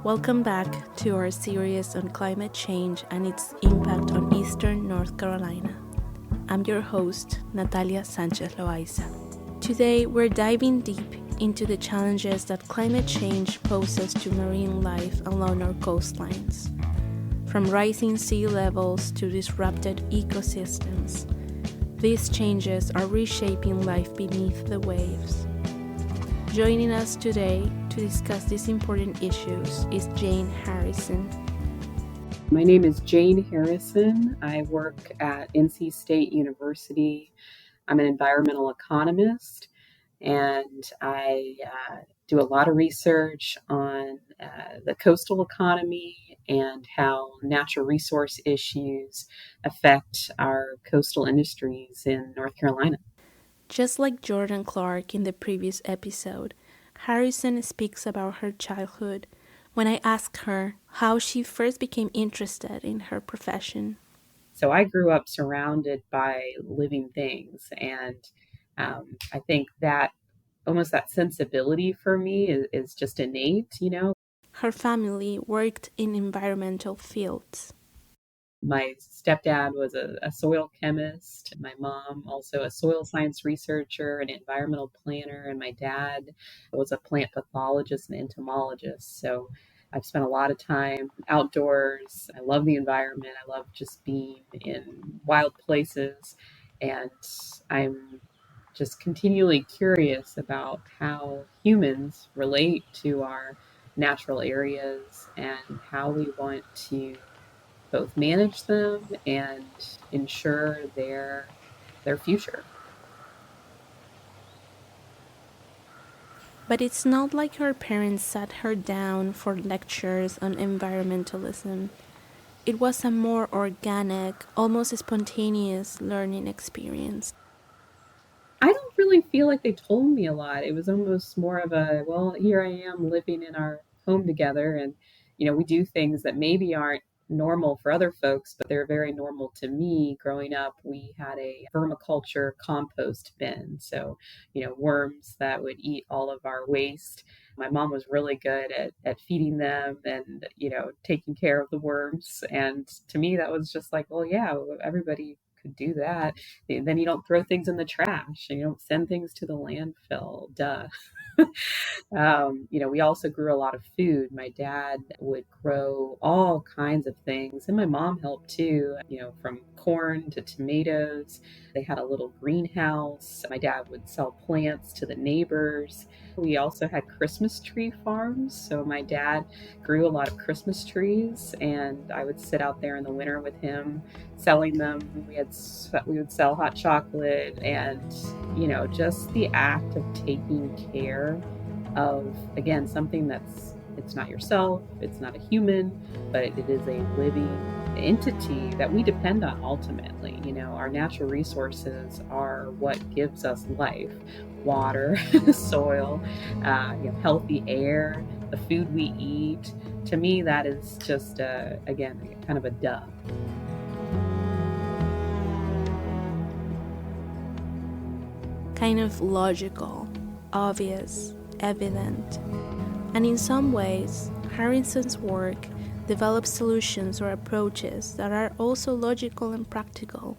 Welcome back to our series on climate change and its impact on eastern North Carolina. I'm your host, Natalia Sanchez Loayza. Today, we're diving deep into the challenges that climate change poses to marine life along our coastlines. From rising sea levels to disrupted ecosystems, these changes are reshaping life beneath the waves. Joining us today to discuss these important issues is Jane Harrison. My name is Jane Harrison. I work at NC State University. I'm an environmental economist, and I do a lot of research on the coastal economy and how natural resource issues affect our coastal industries in North Carolina. Just like Jordan Clark in the previous episode, Harrison speaks about her childhood when I ask her how she first became interested in her profession. So I grew up surrounded by living things, and I think that almost that sensibility for me is just innate. Her family worked in environmental fields. My stepdad was a soil chemist, my mom also a soil science researcher, an environmental planner, and my dad was a plant pathologist and entomologist. So I've spent a lot of time outdoors. I love the environment. I love just being in wild places. And I'm just continually curious about how humans relate to our natural areas and how we want to both manage them and ensure their future. But it's not like her parents sat her down for lectures on environmentalism. It was a more organic, almost spontaneous learning experience. I don't really feel like they told me a lot. It was almost more of a, well, here I am living in our home together, and we do things that maybe aren't normal for other folks, but they're very normal to me. Growing up, we had a vermiculture compost bin, so worms that would eat all of our waste. My mom was really good at feeding them and taking care of the worms, and to me that was just like, well, yeah, everybody could do that. Then you don't throw things in the trash and you don't send things to the landfill. Duh. We also grew a lot of food. My dad would grow all kinds of things, and my mom helped too, from corn to tomatoes. They had a little greenhouse. My dad would sell plants to the neighbors. We also had Christmas tree farms. So my dad grew a lot of Christmas trees, and I would sit out there in the winter with him selling them. We would sell hot chocolate, and just the act of taking care of, again, something it's not yourself, it's not a human, but it is a living entity that we depend on ultimately. Our natural resources are what gives us life: water, soil, healthy air, the food we eat. To me, that is just again, kind of a duh. Kind of logical, obvious, evident. And in some ways, Harrison's work develops solutions or approaches that are also logical and practical,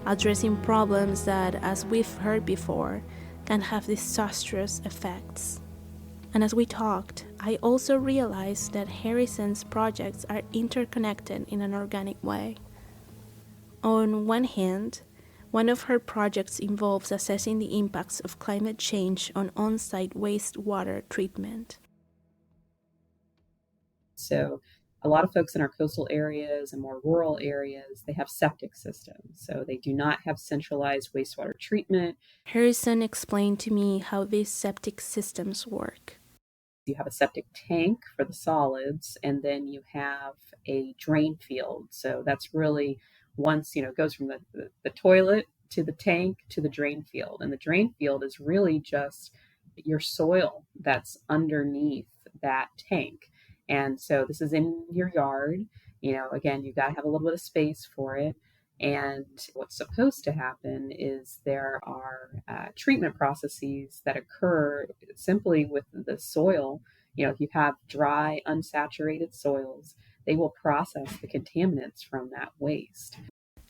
addressing problems that, as we've heard before, can have disastrous effects. And as we talked, I also realized that Harrison's projects are interconnected in an organic way. On one hand, one of her projects involves assessing the impacts of climate change on on-site wastewater treatment. So a lot of folks in our coastal areas and more rural areas, they have septic systems. So they do not have centralized wastewater treatment. Harrison explained to me how these septic systems work. You have a septic tank for the solids, and then you have a drain field. So that's really once, it goes from the toilet to the tank to the drain field. And the drain field is really just your soil that's underneath that tank. And so this is in your yard. Again, you've got to have a little bit of space for it. And what's supposed to happen is there are treatment processes that occur simply with the soil, If you have dry, unsaturated soils, they will process the contaminants from that waste.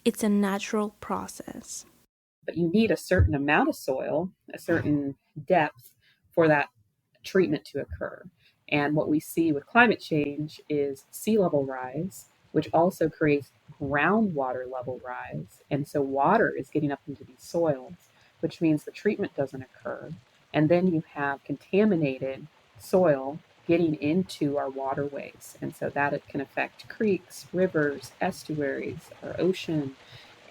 It's a natural process. But you need a certain amount of soil, a certain depth for that treatment to occur. And what we see with climate change is sea level rise, which also creates groundwater level rise. And so water is getting up into these soils, which means the treatment doesn't occur. And then you have contaminated soil getting into our waterways. And so that it can affect creeks, rivers, estuaries, our ocean.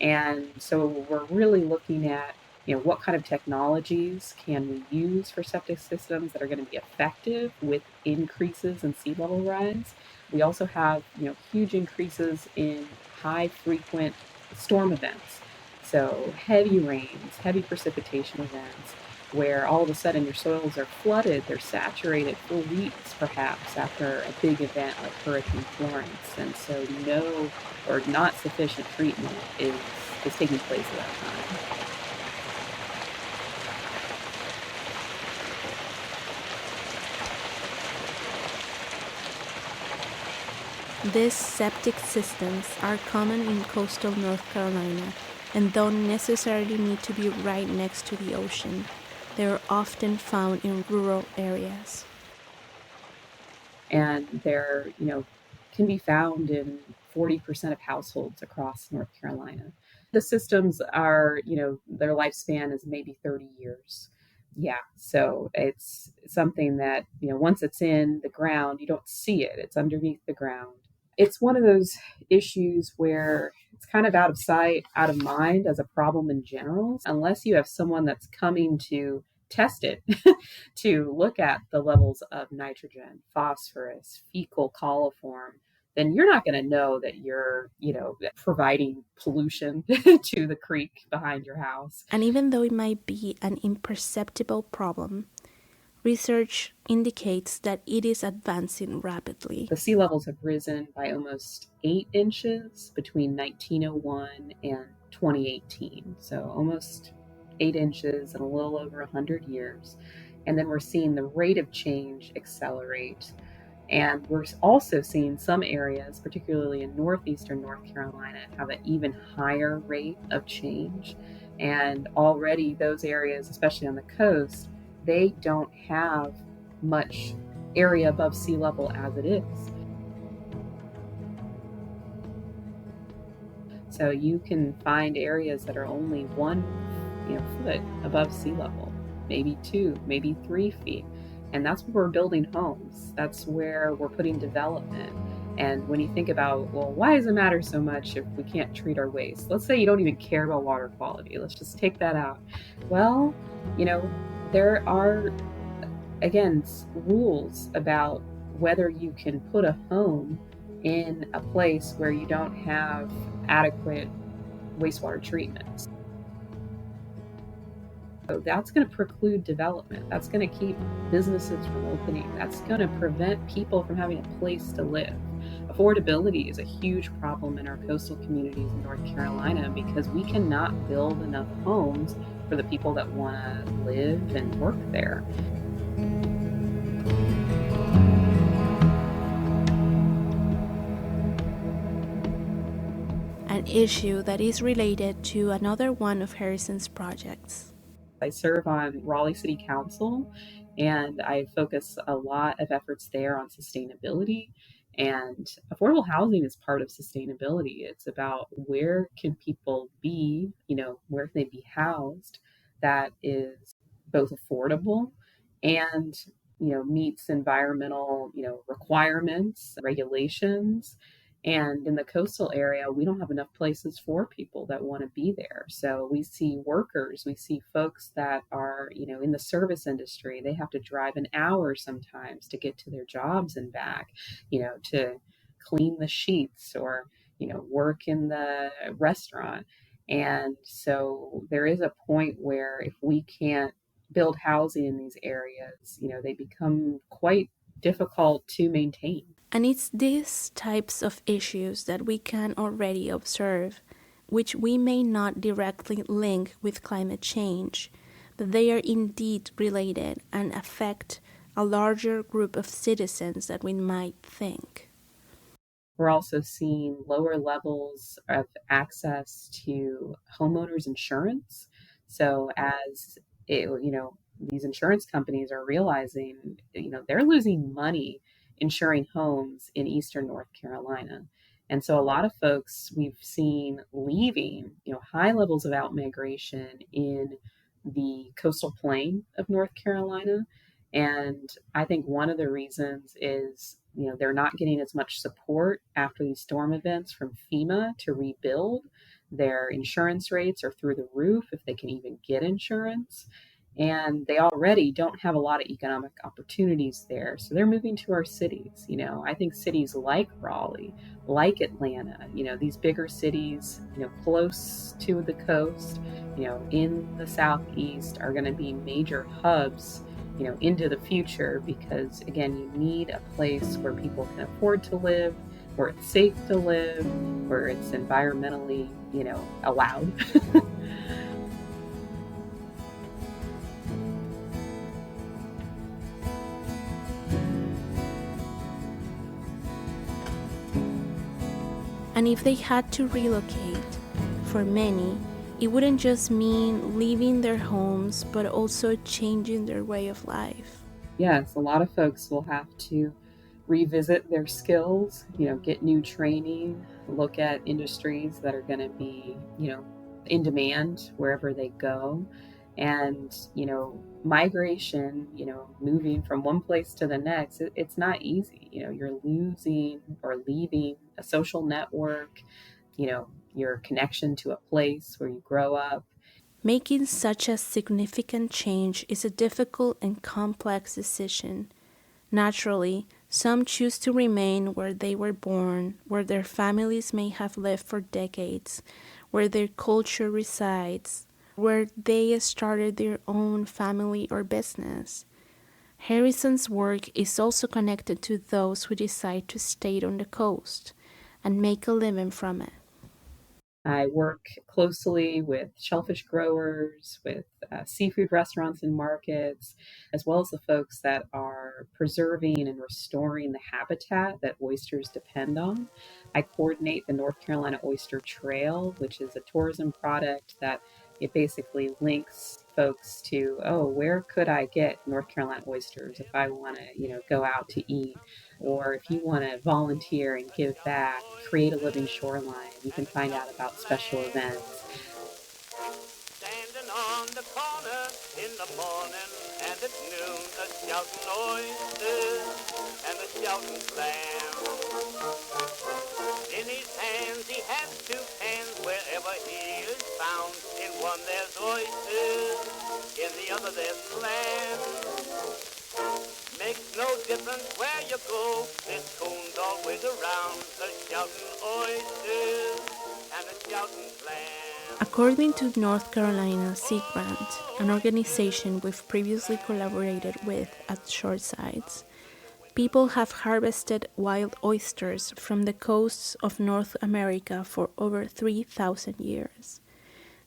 And so we're really looking at, what kind of technologies can we use for septic systems that are going to be effective with increases in sea level rise. We also have, huge increases in high frequent storm events. So heavy rains, heavy precipitation events, where all of a sudden your soils are flooded, they're saturated for weeks perhaps after a big event like Hurricane Florence. And so no or not sufficient treatment is taking place at that time. These septic systems are common in coastal North Carolina and don't necessarily need to be right next to the ocean. They are often found in rural areas. And they're, can be found in 40% of households across North Carolina. The systems are, their lifespan is maybe 30 years. Yeah, so it's something that, once it's in the ground, you don't see it. It's underneath the ground. It's one of those issues where it's kind of out of sight, out of mind as a problem in general, unless you have someone that's coming to test it to look at the levels of nitrogen, phosphorus, fecal coliform, then you're not going to know that you're, providing pollution to the creek behind your house. And even though it might be an imperceptible problem, research indicates that it is advancing rapidly. The sea levels have risen by almost 8 inches between 1901 and 2018. So almost 8 inches in a little over 100 years. And then we're seeing the rate of change accelerate. And we're also seeing some areas, particularly in northeastern North Carolina, have an even higher rate of change. And already those areas, especially on the coast, they don't have much area above sea level as it is. So you can find areas that are only 1 foot above sea level, maybe 2, maybe 3 feet. And that's where we're building homes. That's where we're putting development. And when you think about, well, why does it matter so much if we can't treat our waste? Let's say you don't even care about water quality. Let's just take that out. Well, there are, again, rules about whether you can put a home in a place where you don't have adequate wastewater treatment. So that's going to preclude development. That's going to keep businesses from opening. That's going to prevent people from having a place to live. Affordability is a huge problem in our coastal communities in North Carolina because we cannot build enough homes for the people that want to live and work there. An issue that is related to another one of Harrison's projects. I serve on Raleigh City Council, and I focus a lot of efforts there on sustainability. And affordable housing is part of sustainability. It's about where can people be, where can they be housed that is both affordable and, meets environmental, requirements, regulations. And in the coastal area, we don't have enough places for people that want to be there. So we see workers, we see folks that are, in the service industry. They have to drive an hour sometimes to get to their jobs and back, to clean the sheets or, work in the restaurant. And so there is a point where if we can't build housing in these areas, they become quite difficult to maintain. And it's these types of issues that we can already observe, which we may not directly link with climate change, but they are indeed related and affect a larger group of citizens than we might think. We're also seeing lower levels of access to homeowners insurance. So as these insurance companies are realizing, they're losing money insuring homes in Eastern North Carolina. And so a lot of folks we've seen leaving, high levels of outmigration in the coastal plain of North Carolina. And I think one of the reasons is, they're not getting as much support after these storm events from FEMA to rebuild. Their insurance rates are through the roof if they can even get insurance. And they already don't have a lot of economic opportunities there. So they're moving to our cities. I think cities like Raleigh, like Atlanta, these bigger cities, close to the coast, in the southeast are going to be major hubs into the future, because again, you need a place where people can afford to live, where it's safe to live, where it's environmentally, allowed. And if they had to relocate, for many, it wouldn't just mean leaving their homes, but also changing their way of life. Yes, a lot of folks will have to revisit their skills, get new training, look at industries that are going to be, in demand wherever they go. And, migration, moving from one place to the next, it's not easy. You're losing or leaving a social network, your connection to a place where you grow up. Making such a significant change is a difficult and complex decision. Naturally, some choose to remain where they were born, where their families may have lived for decades, where their culture resides, where they started their own family or business. Harrison's work is also connected to those who decide to stay on the coast and make a living from it. I work closely with shellfish growers, with seafood restaurants and markets, as well as the folks that are preserving and restoring the habitat that oysters depend on. I coordinate the North Carolina Oyster Trail, which is a tourism product that it basically links folks to, oh, where could I get North Carolina oysters if I want to, go out to eat? Or if you want to volunteer and give back, create a living shoreline, you can find out about special events. Standing on the corner in the morning and at noon, a shouting oysters and a shouting clam. In his hands he has two pans wherever he is found. In one there's oysters, in the other there's clam. Makes no difference where you go, this coon's always around, a shouting oysters and a shouting clam. According to North Carolina Sea Grant, an organization we've previously collaborated with at Shortsides, people have harvested wild oysters from the coasts of North America for over 3,000 years.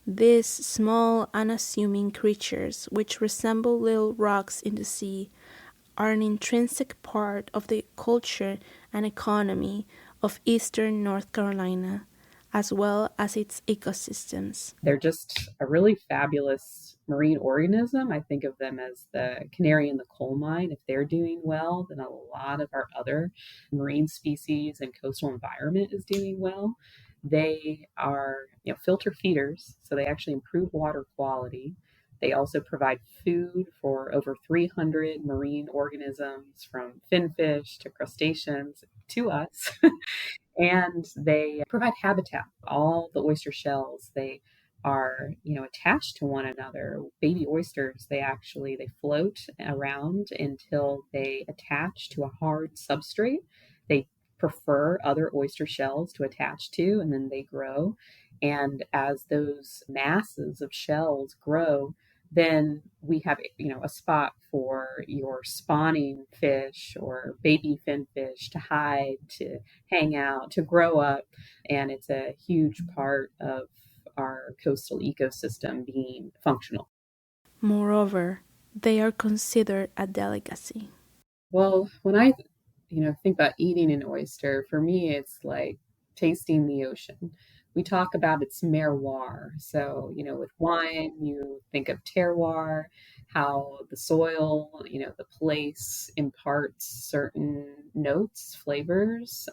These small, unassuming creatures, which resemble little rocks in the sea, are an intrinsic part of the culture and economy of eastern North Carolina, as well as its ecosystems. They're just a really fabulous marine organism. I think of them as the canary in the coal mine. If they're doing well, then a lot of our other marine species and coastal environment is doing well. They are, filter feeders, so they actually improve water quality. They also provide food for over 300 marine organisms, from finfish to crustaceans to us. And they provide habitat. All the oyster shells, they are, attached to one another. Baby oysters, they float around until they attach to a hard substrate. They prefer other oyster shells to attach to, and then they grow. And as those masses of shells grow, then we have, a spot for your spawning fish or baby finfish to hide, to hang out, to grow up. And it's a huge part of our coastal ecosystem being functional. Moreover, they are considered a delicacy. Well, when I think about eating an oyster, for me, it's like tasting the ocean. We talk about its terroir. So, with wine, you think of terroir, how the soil, the place imparts certain notes, flavors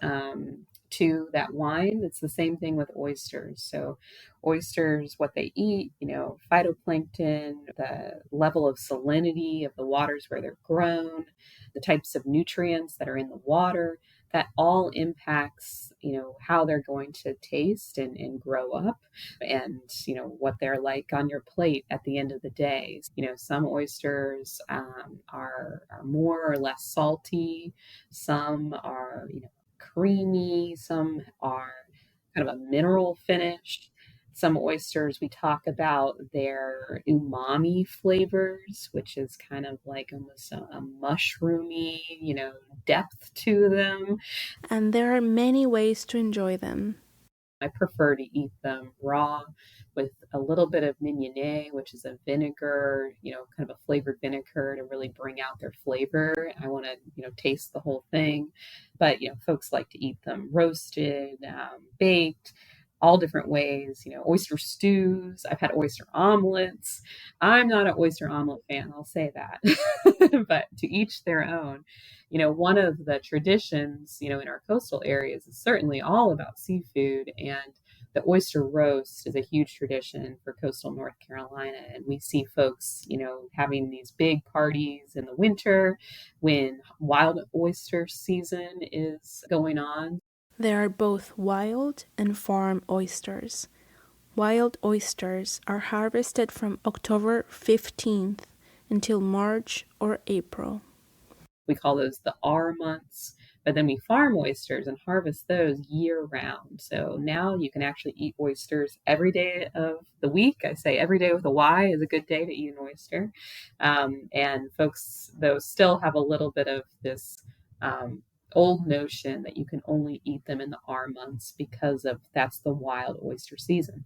to that wine. It's the same thing with oysters. So, oysters, what they eat, phytoplankton, the level of salinity of the waters where they're grown, the types of nutrients that are in the water, that all impacts how they're going to taste and grow up, and what they're like on your plate at the end of the day. Some oysters are more or less salty, some are creamy, some are kind of a mineral finish. Some oysters, we talk about their umami flavors, which is kind of like almost a mushroomy, depth to them. And there are many ways to enjoy them. I prefer to eat them raw with a little bit of mignonette, which is a vinegar, kind of a flavored vinegar to really bring out their flavor. I want to, taste the whole thing. But, folks like to eat them roasted, baked, all different ways, oyster stews. I've had oyster omelets. I'm not an oyster omelet fan, I'll say that. But to each their own. One of the traditions, in our coastal areas is certainly all about seafood, and the oyster roast is a huge tradition for coastal North Carolina. And we see folks, having these big parties in the winter when wild oyster season is going on. There are both wild and farm oysters. Wild oysters are harvested from October 15th until March or April. We call those the R months, but then we farm oysters and harvest those year round. So now you can actually eat oysters every day of the week. I say every day with a Y is a good day to eat an oyster. And folks, though, still have a little bit of this old notion that you can only eat them in the R months because of that's the wild oyster season.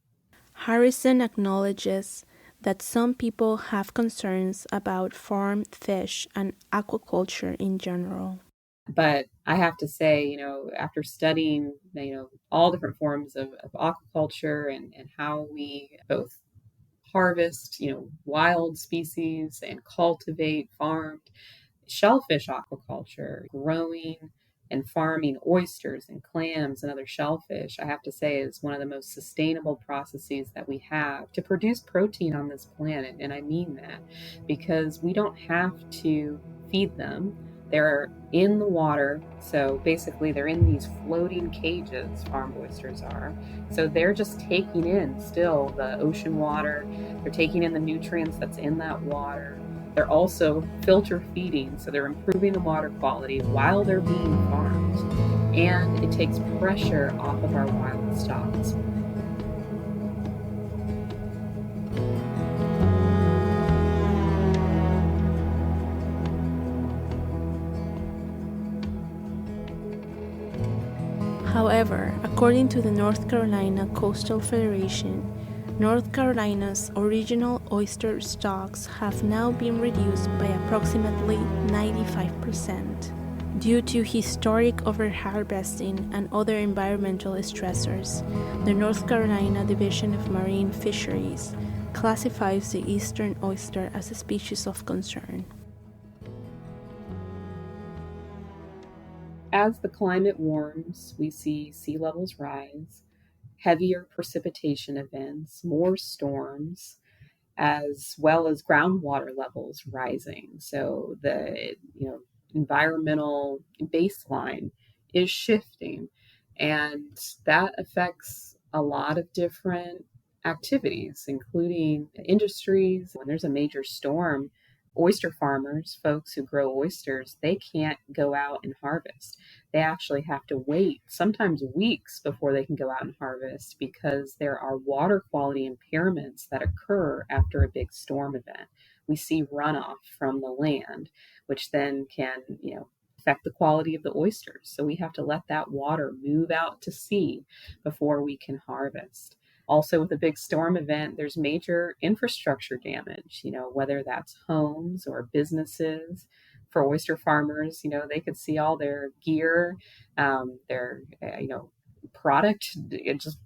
Harrison acknowledges that some people have concerns about farm fish and aquaculture in general. But I have to say, after studying, all different forms of aquaculture and how we both harvest, wild species and cultivate farmed shellfish aquaculture, growing and farming oysters and clams and other shellfish, I have to say is one of the most sustainable processes that we have to produce protein on this planet. And I mean that because we don't have to feed them. They're in the water. So basically they're in these floating cages, farmed oysters are. So they're just taking in still the ocean water. They're taking in the nutrients that's in that water. They're also filter feeding, so they're improving the water quality while they're being farmed. And it takes pressure off of our wild stocks. However, according to the North Carolina Coastal Federation, North Carolina's original oyster stocks have now been reduced by approximately 95% due to historic overharvesting and other environmental stressors. The North Carolina Division of Marine Fisheries classifies the eastern oyster as a species of concern. As the climate warms, we see sea levels rise, heavier precipitation events, more storms, as well as groundwater levels rising. So the environmental baseline is shifting, and that affects a lot of different activities, including industries. When there's a major storm, oyster farmers, folks who grow oysters, they can't go out and harvest. They actually have to wait sometimes weeks before they can go out and harvest because there are water quality impairments that occur after a big storm event. We see runoff from the land, which then can, affect the quality of the oysters. So we have to let that water move out to sea before we can harvest. Also, with a big storm event, there's major infrastructure damage, whether that's homes or businesses. for oyster farmers. They could see all their gear, their product, it just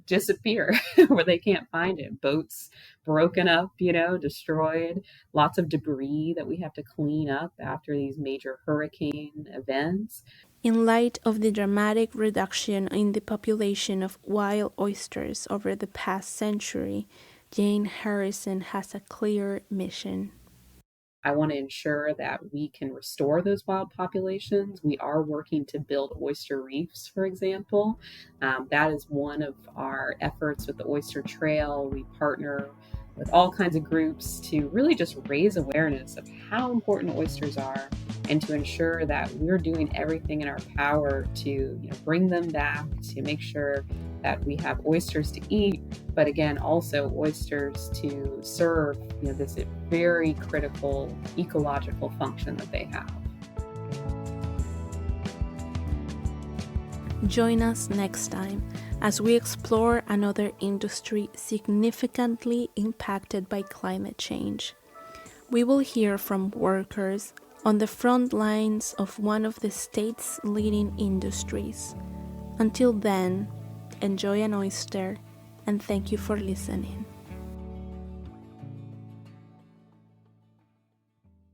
disappear where they can't find it. Boats broken up, destroyed, lots of debris that we have to clean up after these major hurricane events. In light of the dramatic reduction in the population of wild oysters over the past century, Jane Harrison has a clear mission. I want to ensure that we can restore those wild populations. We are working to build oyster reefs, for example. That is one of our efforts with the Oyster Trail. We partner with all kinds of groups to really just raise awareness of how important oysters are and to ensure that we're doing everything in our power to bring them back, to make sure that we have oysters to eat, but again, also oysters to serve this very critical ecological function that they have. Join us next time as we explore another industry significantly impacted by climate change. We will hear from workers on the front lines of one of the state's leading industries. Until then, enjoy an oyster, and thank you for listening.